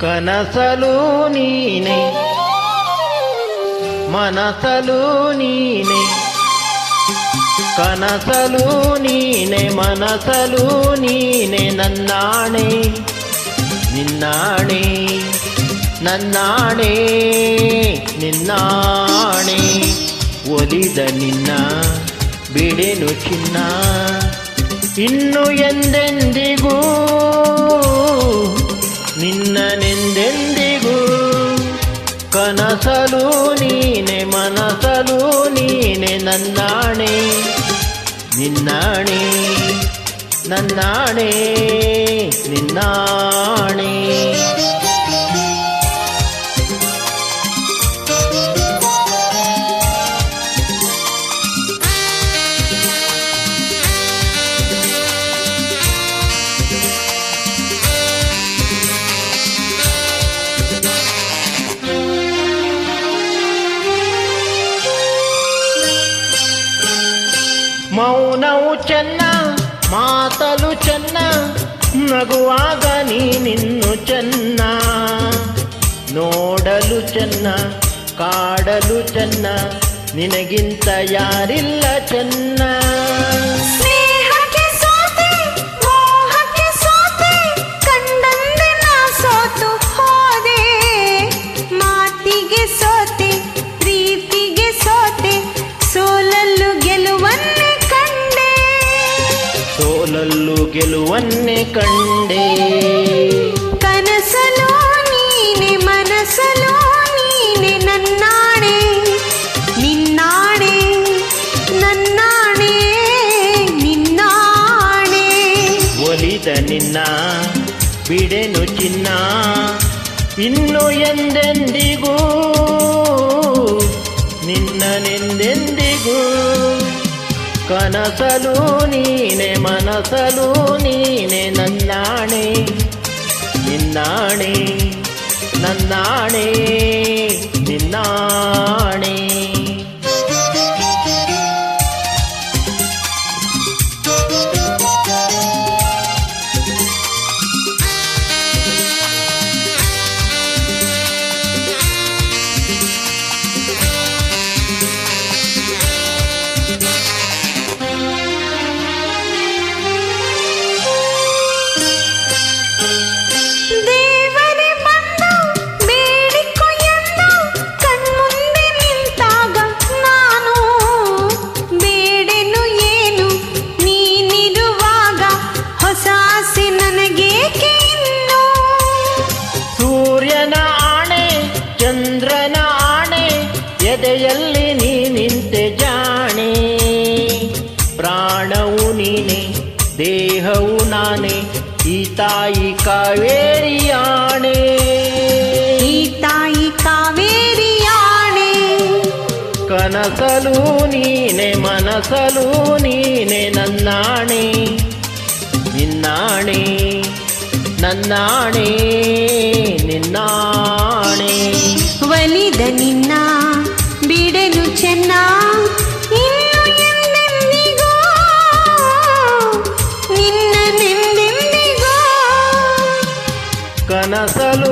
ಕನಸಲು ನೀನೆ ಮನಸಲು ನೀನೆ, ಕನಸಲು ನೀನೆ ಮನಸಲು ನೀನೆ, ನನ್ನಾಣೆ ನಿನ್ನಾಣೆ ನನ್ನಾಣೆ ನಿನ್ನಾಣೆ. ಒಲಿದ ನಿನ್ನ ಬಿಡೆನು ಚಿನ್ನ, ಇನ್ನು ಎಂದೆಂದಿಗೂ ನಿನ್ನನೆಂದೆಂದಿಗೂ. ಕನಸಲು ನೀನೆ ಮನಸಲು ನೀನೆ, ನನ್ನಾಣೆ ನಿನ್ನಾಣೆ ನನ್ನಾಣೆ ನಿನ್ನಾಣೆ. ಮೌನವು ಚೆನ್ನ ಮಾತಲು ಚೆನ್ನ, ನಗುವಾಗ ನೀನಿನ್ನು ಚೆನ್ನ. ನೋಡಲು ಚೆನ್ನ ಕಾಡಲು ಚೆನ್ನ, ನಿನಗಿಂತ ಯಾರಿಲ್ಲ ಚೆನ್ನ. ಸೋಲಲ್ಲು ಗೆಲುವನ್ನೇ ಕಂಡೆ. ಕನಸಲು ನೀನೆ ಮನಸಲು ನೀನೆ, ನನ್ನಾಣೆ ನಿನ್ನಾಣೆ ನನ್ನಾಣೆ ನಿನ್ನಾಣೆ. ಒಲಿದ ನಿನ್ನ ಬಿಡೆನು ಚಿನ್ನ, ಇನ್ನು ಎಂದೆಂದಿಗೂ ನಿನ್ನನೆಂದೆಂದಿಗೂ. ಕನಸಲು ನೀನೆ ಮನಸಲು ನೀನೆ, ನನ್ನಾಣೆ ನಿನ್ನಾಣೆ ನನ್ನಾಣೆ ನಿನ್ನಾಣೆ. ಚಂದ್ರನ ಆಣೆ ಎದೆಯಲ್ಲಿ ನೀ ನಿಂತೆ ಜಾಣೆ. ಪ್ರಾಣವು ನೀನೆ ದೇಹವು ನಾನೇ, ಈ ತಾಯಿ ಕಾವೇರಿಯಾಣೆ ಈ ತಾಯಿ ಕಾವೇರಿಯಾಣೆ. ಕನಸಲು ನೀನೆ ಮನಸಲು ನೀನೆ, ನನ್ನಾಣೆ ನಿನ್ನಾಣೆ ನನ್ನಾಣೆ ನಿನ್ನಾಣೆ. ಒಲಿದ ನಿನ್ನ ಬಿಡೆನು ಚೆನ್ನ, ಇನ್ನು ಎಂದೆಂದಿಗೂ ನಿನ್ನನೆಂದೆಂದಿಗೂ. ಕನಸಲು